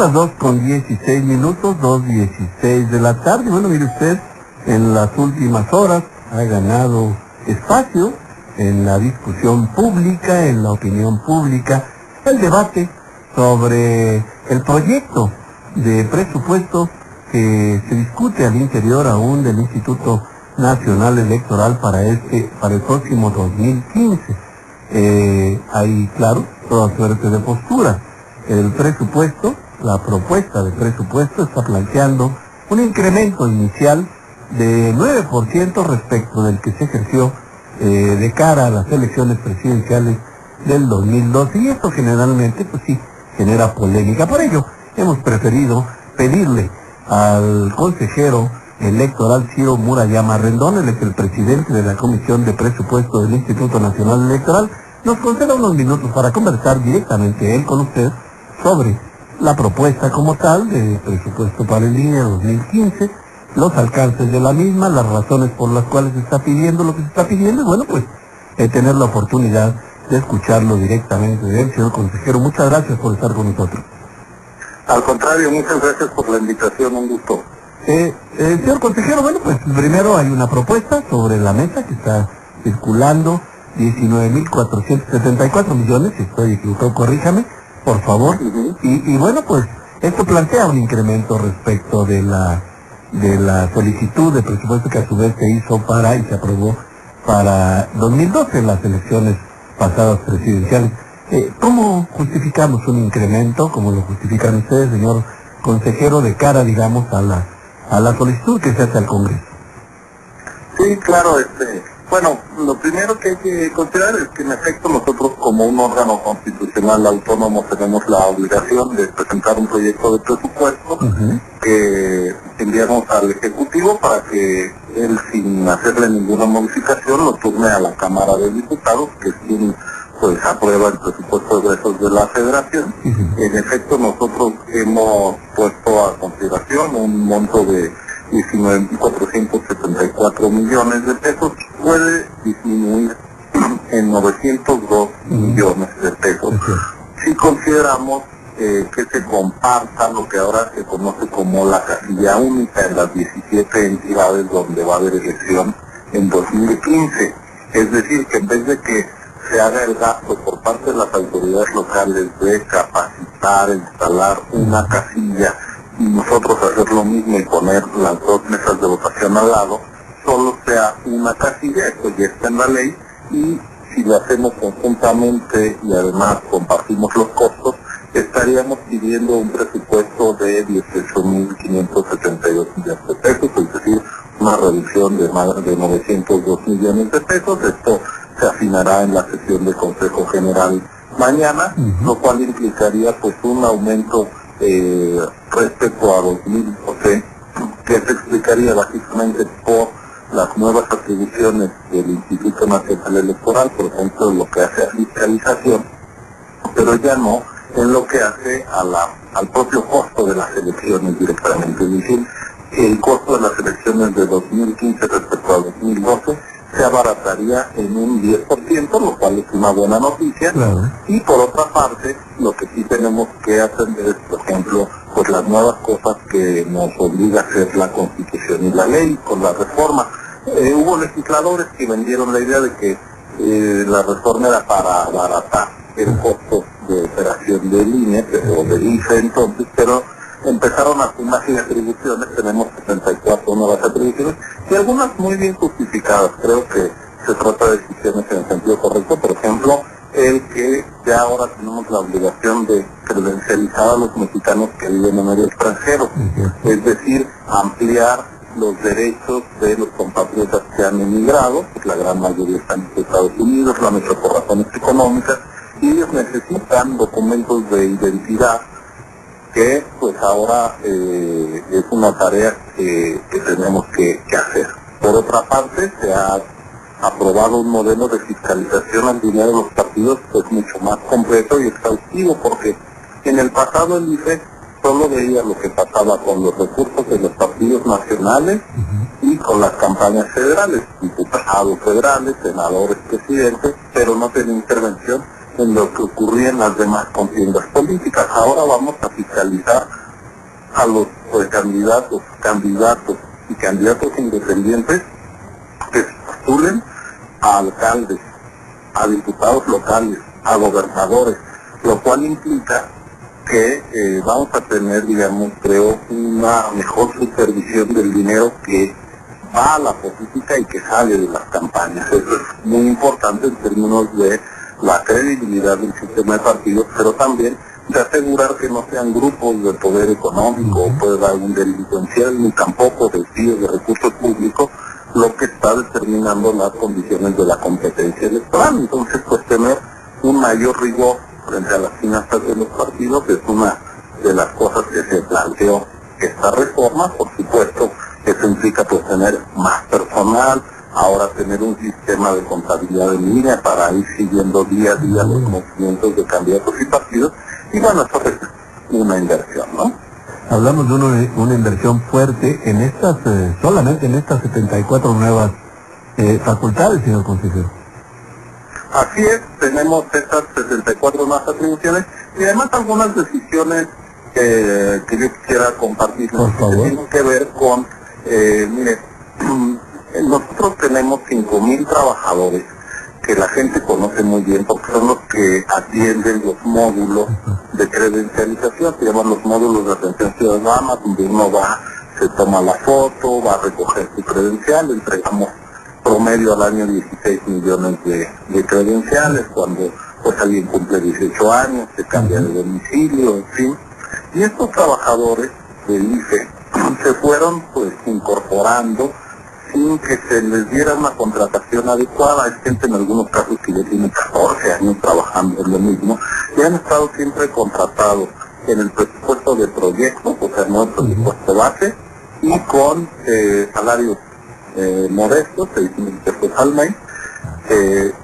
las 2:16, 2:16 de la tarde. Bueno, mire usted, en las últimas horas ha ganado espacio en la discusión pública, en la opinión pública, el debate sobre el proyecto de presupuesto que se discute al interior aún del Instituto Nacional Electoral para el próximo 2015. Hay, claro, toda suerte de posturas. El presupuesto, la propuesta de presupuesto está planteando un incremento inicial de 9% respecto del que se ejerció de cara a las elecciones presidenciales del 2012, y esto generalmente, pues sí, genera polémica. Por ello, hemos preferido pedirle al consejero electoral Ciro Murayama Rendón, él es el presidente de la Comisión de Presupuesto del Instituto Nacional Electoral, nos conceda unos minutos para conversar directamente él con usted sobre la propuesta como tal de presupuesto para el INE 2015, los alcances de la misma, las razones por las cuales se está pidiendo lo que se está pidiendo, y bueno, pues tener la oportunidad de escucharlo directamente de él. Señor consejero, muchas gracias por estar con nosotros. Al contrario, muchas gracias por la invitación, un gusto. Señor consejero, bueno, pues primero hay una propuesta sobre la mesa que está circulando, 19.474 millones, si estoy equivocado, corríjame, por favor. Y bueno, pues esto plantea un incremento respecto de la solicitud de presupuesto que a su vez se hizo y se aprobó para 2012 en las elecciones pasadas presidenciales. ¿Cómo justificamos un incremento, como lo justifican ustedes, señor consejero, de cara, digamos, a la solicitud que se hace al Congreso? Sí, claro, bueno, lo primero que hay que considerar es que en efecto nosotros como un órgano constitucional autónomo tenemos la obligación de presentar un proyecto de presupuesto que enviamos al Ejecutivo para que él, sin hacerle ninguna modificación, lo turne a la Cámara de Diputados, que es quien pues aprueba el presupuesto de egresos de la Federación. En efecto, nosotros hemos puesto a consideración un monto de 19.474 millones de pesos, puede disminuir en 902 millones de pesos. Si consideramos que se comparta lo que ahora se conoce como la casilla única en las 17 entidades donde va a haber elección en 2015. Es decir, que en vez de que se haga el gasto por parte de las autoridades locales de capacitar, instalar una casilla y nosotros hacer lo mismo y poner las dos mesas de votación al lado, solo sea una casilla, esto ya está en la ley, y si lo hacemos conjuntamente y además compartimos los costos, estaríamos pidiendo un presupuesto de 18.572 millones de pesos, es decir, una reducción de más de 902 millones de pesos. Esto se afinará en la sesión del Consejo General mañana, lo cual implicaría pues un aumento respecto a 2012, que se explicaría básicamente por las nuevas atribuciones del Instituto Nacional Electoral, por ejemplo, lo que hace a fiscalización, pero ya no en lo que hace al propio costo de las elecciones directamente. Es decir, el costo de las elecciones de 2015 respecto a 2012 se abarataría en un 10%, lo cual es una buena noticia. Claro. Y por otra parte, lo que sí tenemos que atender es, por ejemplo, pues las nuevas cosas que nos obliga a hacer la Constitución y la ley con la reforma. Hubo legisladores que vendieron la idea de que la reforma era para abaratar el costo de operación de línea, o del IFE entonces, pero empezaron a sumar y atribuciones, tenemos 74 nuevas atribuciones, y algunas muy bien justificadas. Creo que se trata de decisiones en el sentido correcto. Por ejemplo, el que ya ahora tenemos la obligación de credencializar a los mexicanos que viven en el extranjero, es decir, ampliar los derechos de los compatriotas que han emigrado, pues la gran mayoría están en Estados Unidos, lo han hecho por razones económicas, y ellos necesitan documentos de identidad, que pues ahora es una tarea que tenemos que hacer. Por otra parte, se ha aprobado un modelo de fiscalización al dinero de los partidos pues mucho más completo y exhaustivo, porque en el pasado el IFE solo veía lo que pasaba con los recursos de los partidos nacionales y con las campañas federales, diputados federales, senadores, presidentes, pero no tenía intervención en lo que ocurría en las demás contiendas políticas. Ahora vamos a fiscalizar a los candidatos y candidatos independientes que se postulen a alcaldes, a diputados locales, a gobernadores, lo cual implica que vamos a tener, digamos, creo, una mejor supervisión del dinero que va a la política y que sale de las campañas. Eso es muy importante en términos de la credibilidad del sistema de partidos, pero también de asegurar que no sean grupos de poder económico o pueda algún delincuencial, ni tampoco desvíos de recursos públicos, lo que está determinando las condiciones de la competencia electoral. Entonces, pues tener un mayor rigor frente a las finanzas de los partidos es una de las cosas que se planteó esta reforma. Por supuesto, eso implica pues tener más personal, ahora tener un sistema de contabilidad en línea para ir siguiendo día a día los movimientos de candidatos y partidos, y bueno, eso es una inversión, ¿no? Hablamos de una inversión fuerte en estas, solamente en estas 74 nuevas facultades, señor consejero. Así es, tenemos estas 64 nuevas atribuciones y además algunas decisiones que yo quisiera compartir, que tienen que ver con, mire, nosotros tenemos 5,000 trabajadores que la gente conoce muy bien porque son los que atienden los módulos de credencialización, se llaman los módulos de atención ciudadana, donde uno va, se toma la foto, va a recoger su credencial, entregamos promedio al año 16 millones de credenciales, cuando pues alguien cumple 18 años, se cambia de domicilio, en fin. Y estos trabajadores del IFE se fueron pues incorporando sin que se les diera una contratación adecuada. Hay gente en algunos casos que ya tiene 14 años trabajando en lo mismo y han estado siempre contratados en el presupuesto de proyectos, o sea, no el presupuesto base, y con salarios modestos, 6,000 pesos al mes,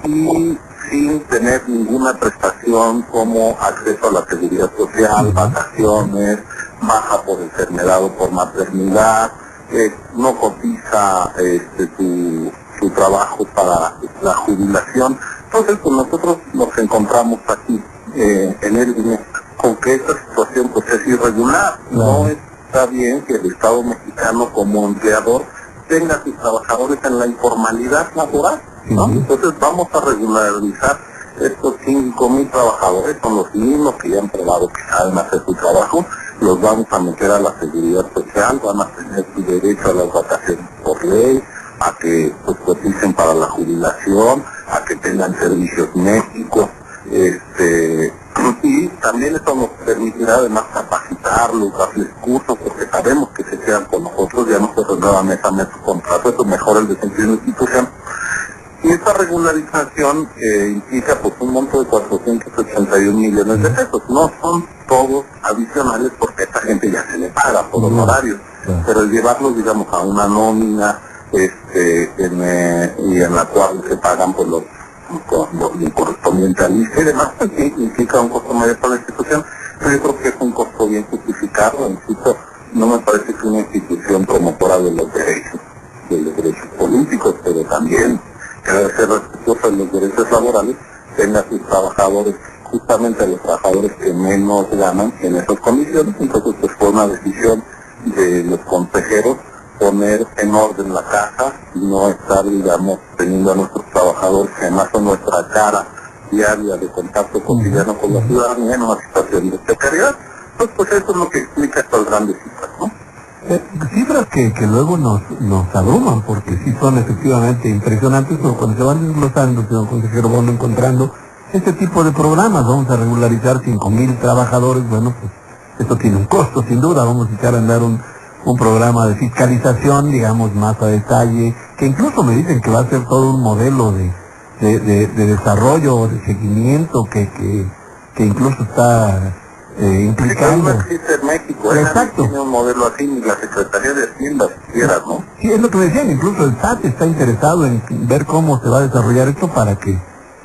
y sin tener ninguna prestación como acceso a la seguridad social, vacaciones, baja por enfermedad o por maternidad, no cotiza su trabajo para la jubilación. Entonces, pues nosotros nos encontramos aquí en el INE con que esta situación pues es irregular. No está bien que el Estado mexicano como empleador tenga a sus trabajadores en la informalidad laboral, ¿no? Entonces vamos a regularizar estos 5,000 trabajadores, son los mismos que ya han probado que saben hacer su trabajo, los vamos a meter a la seguridad social, van a tener su derecho a las vacaciones por ley, a que pues coticen para la jubilación, a que tengan servicios médicos, y también eso nos permitirá además capacitarlos, darles cursos, porque sabemos que se quedan con nosotros, ya no se renueva mes a mes su contrato, eso mejora el desempeño de la institución. Y esta regularización implica pues un monto de 481 millones de pesos. No son todos adicionales porque a esta gente ya se le paga por honorarios, pero el llevarlos, digamos, a una nómina y en la cual se pagan por lo correspondiente al ICE y demás, pues sí, implica un costo mayor para la institución, pero yo creo que es un costo bien justificado. Insisto, no me parece que una institución promotora de los derechos políticos, pero también que debe ser respetuosa de los derechos laborales, tenga a sus trabajadores, justamente a los trabajadores que menos ganan en esas condiciones. Entonces pues fue una decisión de los consejeros poner en orden la caja y no estar, digamos, teniendo a nuestros trabajadores, que además son nuestra cara diaria de contacto cotidiano con la ciudadanía, en una situación de precariedad. Pues eso es lo que explica estas grandes cifras, ¿no? Cifras que luego nos abruman, porque sí son efectivamente impresionantes, pero cuando se van desglosando, señor consejero, vamos encontrando este tipo de programas. Vamos a regularizar 5,000 trabajadores, bueno, pues esto tiene un costo, sin duda. Vamos a echar a andar un programa de fiscalización, digamos, más a detalle, que incluso me dicen que va a ser todo un modelo de desarrollo, de seguimiento, que incluso está implicando. No existe en México, exacto. Tiene un modelo así, ni la Secretaría de Hacienda siquiera, ¿no? Sí, es lo que me decían, incluso el SAT está interesado en ver cómo se va a desarrollar esto para que,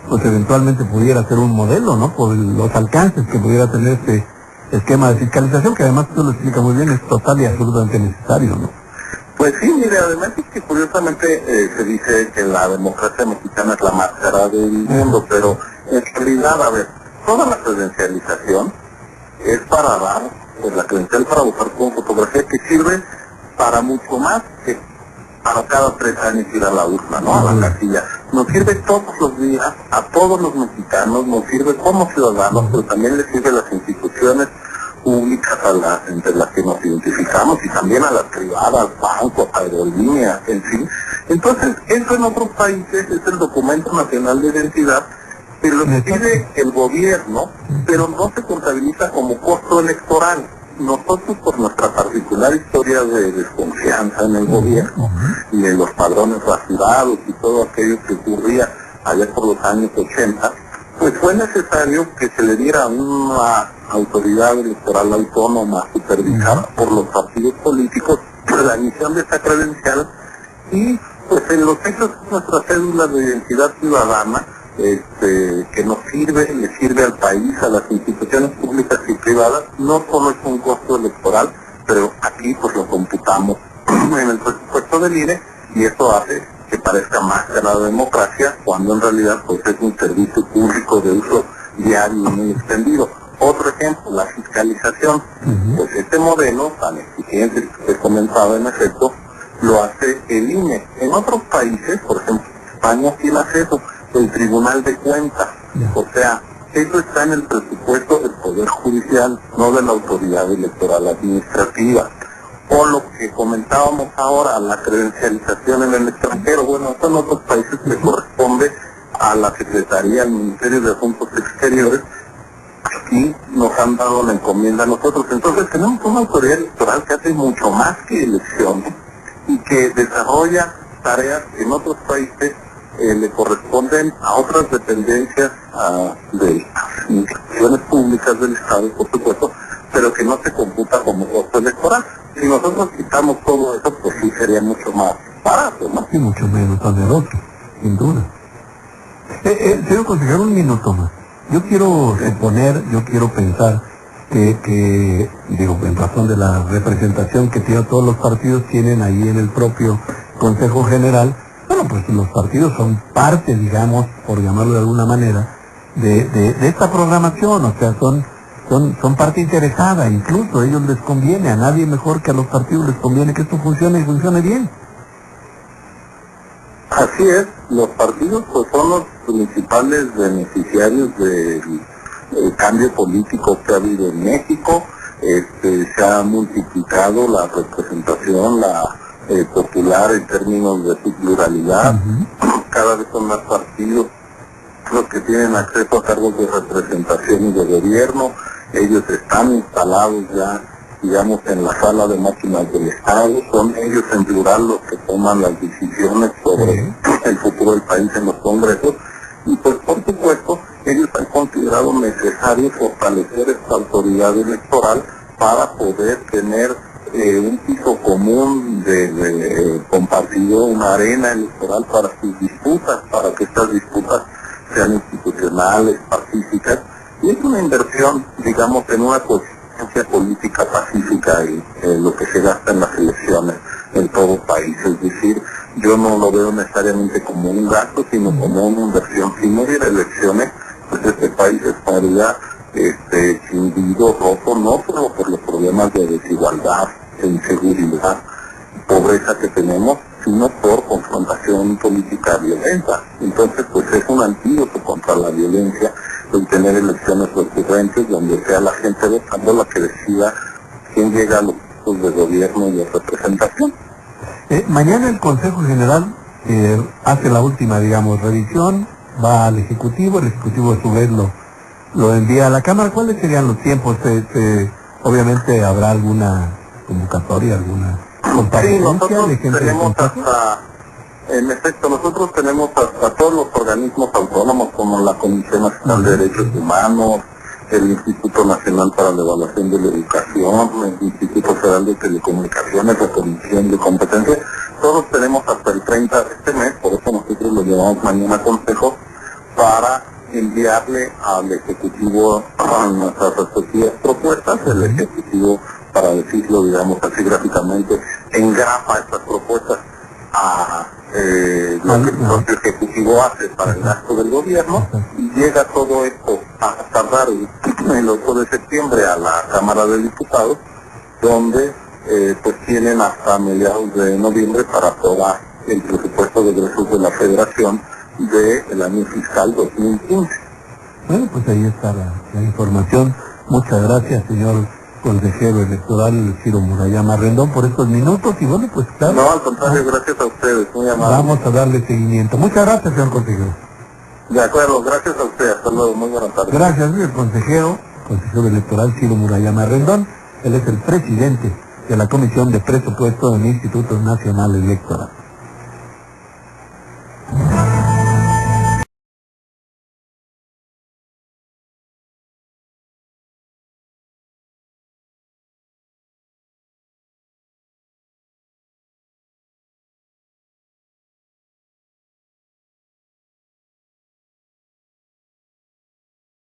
pues, eventualmente pudiera ser un modelo, ¿no? Por los alcances que pudiera tener este esquema de fiscalización, que además usted lo explica muy bien, es total y absolutamente necesario, ¿no? Pues sí, mire, además es que curiosamente se dice que la democracia mexicana es la más cara del mundo, pero En realidad, a ver, toda la credencialización es para dar, pues la credencial para votar con fotografía, que sirve para mucho más que para cada 3 años ir a la urna, ¿no? A la casilla. Nos sirve todos los días, a todos los mexicanos, nos sirve como ciudadanos, pero también les sirve a las instituciones públicas entre las que nos identificamos, y también a las privadas, bancos, aerolíneas, en fin. Entonces, eso en otros países es el documento nacional de identidad, pero lo pide el gobierno, pero no se contabiliza como costo electoral. Nosotros, por nuestra particular historia de desconfianza en el gobierno y en los padrones rasurados y todo aquello que ocurría allá por los años 80, pues fue necesario que se le diera una autoridad electoral autónoma supervisada por los partidos políticos la emisión de esta credencial, y pues en los hechos nuestra cédula de identidad ciudadana, que nos sirve, le sirve al país, a las instituciones públicas y privadas. No solo es un costo electoral, pero aquí pues lo computamos en el presupuesto del INE, y eso hace que parezca más que la democracia, cuando en realidad pues es un servicio público de uso diario y muy extendido. Otro ejemplo, la fiscalización. Pues este modelo tan exigente que usted comentaba, en efecto, lo hace el INE. En otros países, por ejemplo, España sí lo hace eso, el Tribunal de Cuentas. O sea, eso está en el presupuesto del Poder Judicial, no de la Autoridad Electoral Administrativa. O lo que comentábamos ahora, la credencialización en el extranjero. Bueno, esto en otros países le corresponde a la Secretaría, al Ministerio de Asuntos Exteriores. Aquí nos han dado la encomienda a nosotros. Entonces tenemos una autoridad electoral que hace mucho más que elecciones y que desarrolla tareas que en otros países le corresponden a otras dependencias de instituciones públicas del Estado, por supuesto, pero que no se computa como costo electoral. Si nosotros quitamos todo eso, pues sí sería mucho más barato, ¿no? Y mucho menos oneroso, sin duda. Señor consejero, un minuto más. Yo quiero suponer, yo quiero pensar que, digo, en razón de la representación que tienen todos los partidos, tienen ahí en el propio Consejo General. Bueno, pues los partidos son parte, digamos, por llamarlo de alguna manera, de esta programación. O sea, son parte interesada. Incluso a ellos les conviene, a nadie mejor que a los partidos les conviene que esto funcione y funcione bien. Así es, los partidos pues son los principales beneficiarios del cambio político que ha habido en México. Se ha multiplicado la representación, popular en términos de su pluralidad. Cada vez son más partidos los que tienen acceso a cargos de representación y de gobierno. Ellos están instalados ya, digamos, en la sala de máquinas del Estado. Son ellos en plural los que toman las decisiones sobre el futuro del país en los congresos. Y pues por supuesto ellos han considerado necesario fortalecer esta autoridad electoral para poder tener un piso común de compartido, una arena electoral para sus disputas, para que estas disputas sean institucionales, pacíficas. Y es una inversión, digamos, en una conciencia política pacífica y lo que se gasta en las elecciones en todo país. Es decir, yo no lo veo necesariamente como un gasto, sino como una inversión. Si no hubiera elecciones, pues este país estaría hundido, roto, no solo por los problemas de desigualdad, de inseguridad, pobreza que tenemos, sino por confrontación política violenta. Entonces, pues es un antídoto contra la violencia el tener elecciones recurrentes donde sea la gente votando la que decida quién llega a los puestos de gobierno y de representación. Mañana el Consejo General hace la última, digamos, revisión, va al Ejecutivo, el Ejecutivo a su vez lo envía a la Cámara. ¿Cuáles serían los tiempos? Obviamente habrá alguna convocatoria, alguna comparecencia. Sí, nosotros de gente tenemos en efecto, nosotros tenemos hasta todos los organismos autónomos como la Comisión Nacional de Derechos Humanos, el Instituto Nacional para la Evaluación de la Educación, el Instituto Federal de Telecomunicaciones, la Comisión de Competencia. Todos tenemos hasta el 30 de este mes, por eso nosotros lo llevamos mañana a Consejo, para enviarle al Ejecutivo nuestras respectivas propuestas. El Ejecutivo, para decirlo, digamos así gráficamente, engrapa estas propuestas a lo que el propio Ejecutivo hace para el gasto del gobierno, y llega todo esto a tardar el 8 de septiembre a la Cámara de Diputados, donde pues tienen hasta mediados de noviembre para aprobar el presupuesto de egresos de la Federación del año fiscal 2015. Bueno, pues ahí está la información. Muchas gracias, señor consejero electoral Ciro Murayama Rendón, por estos minutos. Y bueno, pues claro. No, al contrario, gracias a ustedes, muy amable. Vamos a darle seguimiento. Muchas gracias, señor consejero. De acuerdo, gracias a usted. Hasta luego, muy buenas tardes. Gracias, señor consejero electoral Ciro Murayama Rendón. Él es el presidente de la Comisión de Presupuesto del Instituto Nacional Electoral.